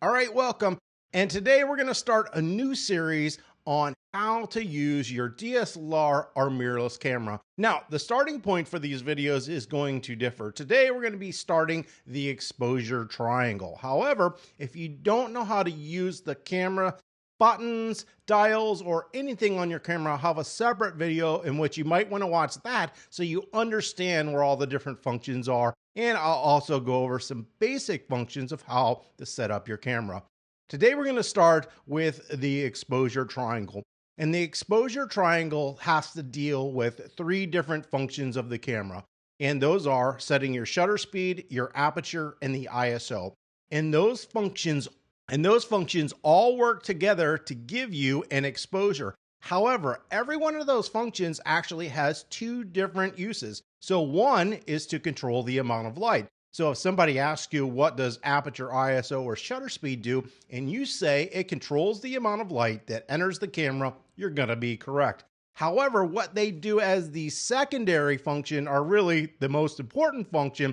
All right, welcome. And today we're going to start a new series on how to use your DSLR or mirrorless camera. Now, the starting point for these videos is going to differ. Today, we're going to be starting the exposure triangle. However, if you don't know how to use the camera buttons, dials, or anything on your camera, I'll have a separate video in which you might want to watch that so you understand where all the different functions are. And I'll also go over some basic functions of how to set up your camera. Today, we're going to start with the exposure triangle. And the exposure triangle has to deal with three different functions of the camera. And those are setting your shutter speed, your aperture, and the ISO. And those functions all work together to give you an exposure. However, every one of those functions actually has two different uses. So one is to control the amount of light. So if somebody asks you, what does aperture, ISO, or shutter speed do? And you say it controls the amount of light that enters the camera, you're going to be correct. However, what they do as the secondary function, are really the most important function,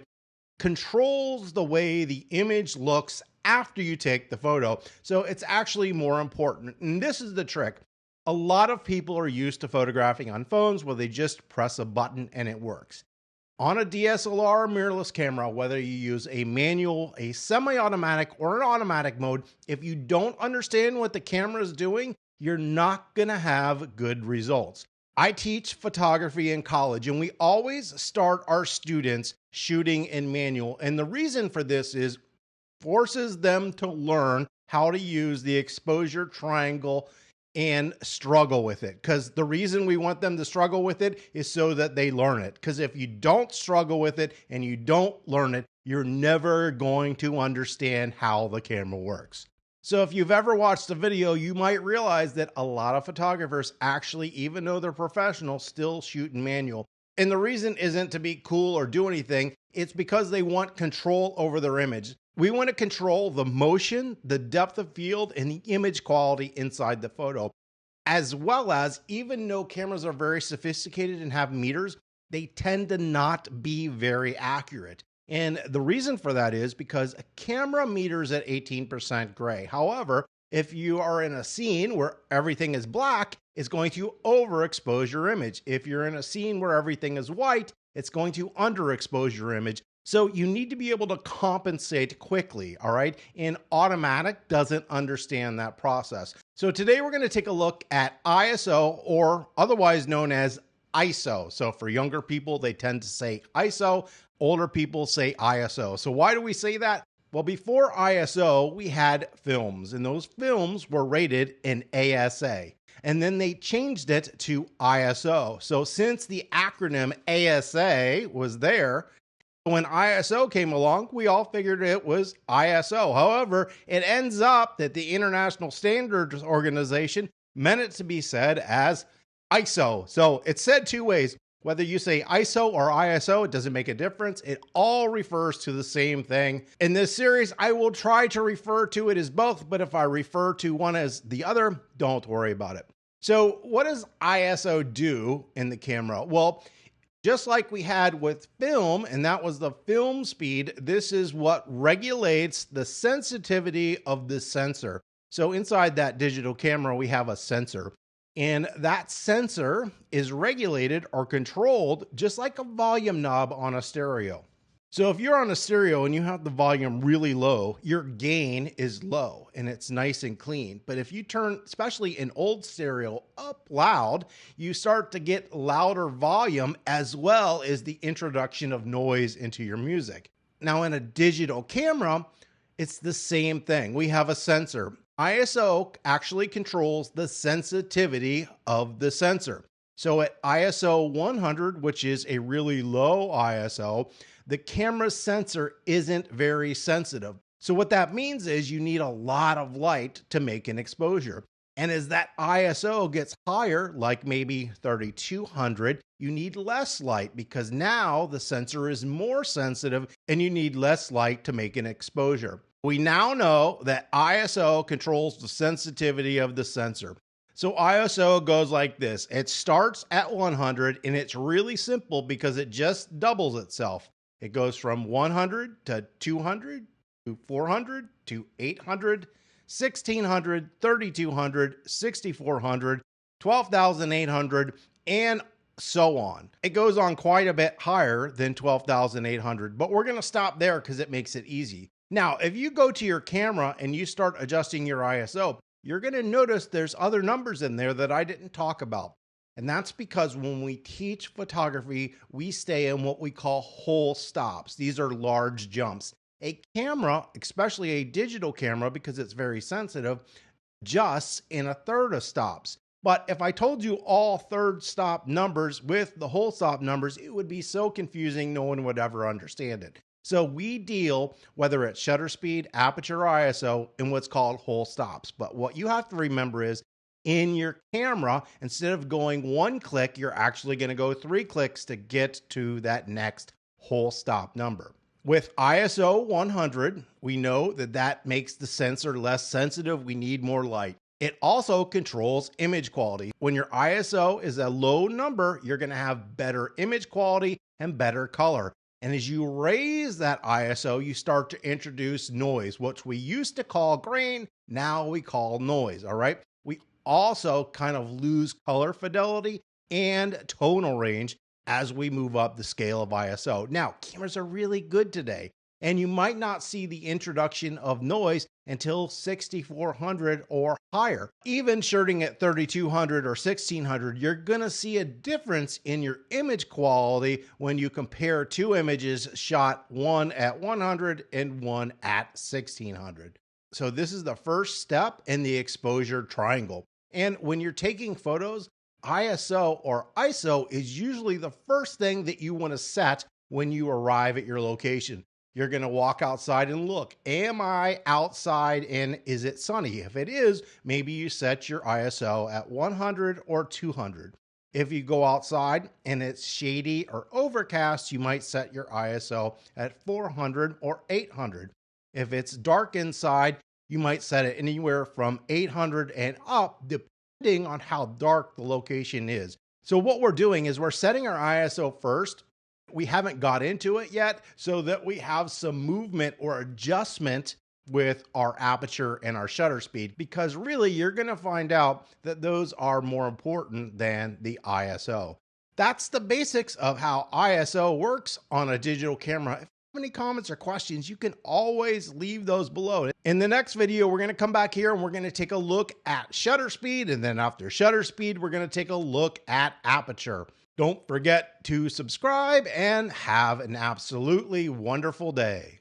controls the way the image looks after you take the photo. So it's actually more important. And this is the trick. A lot of people are used to photographing on phones where they just press a button and it works. On a DSLR or mirrorless camera, whether you use a manual, a semi-automatic, or an automatic mode, if you don't understand what the camera is doing, you're not going to have good results. I teach photography in college, and we always start our students shooting in manual. And the reason for this is forces them to learn how to use the exposure triangle and struggle with it. Because the reason we want them to struggle with it is so that they learn it. Because if you don't struggle with it and you don't learn it, you're never going to understand how the camera works. So if you've ever watched a video, you might realize that a lot of photographers actually, even though they're professional, still shoot in manual. And the reason isn't to be cool or do anything. It's because they want control over their image. We want to control the motion, the depth of field, and the image quality inside the photo. As well as, even though cameras are very sophisticated and have meters, they tend to not be very accurate. And the reason for that is because a camera meters at 18% gray. However, if you are in a scene where everything is black, it's going to overexpose your image. If you're in a scene where everything is white, it's going to underexpose your image. So you need to be able to compensate quickly, all right? And automatic doesn't understand that process. So today we're going to take a look at ISO, or otherwise known as ISO. So for younger people, they tend to say ISO. Older people say ISO. So why do we say that? Well, before ISO, we had films, and those films were rated in ASA. And then they changed it to ISO. So since the acronym ASA was there, when ISO came along, we all figured it was ISO. However, it ends up that the International Standards Organization meant it to be said as ISO. So it's said two ways. Whether you say ISO or ISO, it doesn't make a difference. It all refers to the same thing. In this series, I will try to refer to it as both, but if I refer to one as the other, don't worry about it. So what does ISO do in the camera? Well, just like we had with film, and that was the film speed, this is what regulates the sensitivity of the sensor. So inside that digital camera, we have a sensor. And that sensor is regulated or controlled just like a volume knob on a stereo. So if you're on a stereo and you have the volume really low, your gain is low and it's nice and clean. But if you turn, especially an old stereo, up loud, you start to get louder volume as well as the introduction of noise into your music. Now in a digital camera, it's the same thing. We have a sensor. ISO actually controls the sensitivity of the sensor. So at ISO 100, which is a really low ISO, the camera sensor isn't very sensitive. So what that means is you need a lot of light to make an exposure. And as that ISO gets higher, like maybe 3200, you need less light because now the sensor is more sensitive and you need less light to make an exposure. We now know that ISO controls the sensitivity of the sensor. So ISO goes like this. It starts at 100 and it's really simple because it just doubles itself. It goes from 100 to 200 400 to 800, 1600, 3200, 6400, 12,800, and so on. It goes on quite a bit higher than 12,800, but we're going to stop there because it makes it easy. Now, if you go to your camera and you start adjusting your ISO, you're going to notice there's other numbers in there that I didn't talk about. And that's because when we teach photography, we stay in what we call whole stops. These are large jumps. A camera, especially a digital camera, because it's very sensitive, adjusts in a third of stops. But if I told you all third stop numbers with the whole stop numbers, it would be so confusing, no one would ever understand it. So we deal, whether it's shutter speed, aperture, or ISO, in what's called whole stops. But what you have to remember is in your camera, instead of going one click, you're actually going to go 3 clicks to get to that next whole stop number. With ISO 100, we know that makes the sensor less sensitive. We need more light. It also controls image quality. When your ISO is a low number, you're going to have better image quality and better color. And as you raise that ISO, you start to introduce noise, which we used to call grain, now we call noise, all right? We also kind of lose color fidelity and tonal range as we move up the scale of ISO. Now, cameras are really good today, and you might not see the introduction of noise until 6400 or higher. Even shooting at 3200 or 1600, you're gonna see a difference in your image quality when you compare 2 images shot, one at 100 and one at 1600. So this is the first step in the exposure triangle. And when you're taking photos, ISO or ISO is usually the first thing that you want to set when you arrive at your location. You're going to walk outside and look, am I outside and is it sunny? If it is, maybe you set your ISO at 100 or 200. If you go outside and it's shady or overcast, you might set your ISO at 400 or 800. If it's dark inside, you might set it anywhere from 800 and up, depending on how dark the location is. So what we're doing is we're setting our ISO first. We haven't got into it yet so that we have some movement or adjustment with our aperture and our shutter speed, because really you're going to find out that those are more important than the ISO. That's the basics of how ISO works on a digital camera. If you have any comments or questions, you can always leave those below. In the next video, we're going to come back here and we're going to take a look at shutter speed. And then after shutter speed, we're going to take a look at aperture. Don't forget to subscribe and have an absolutely wonderful day.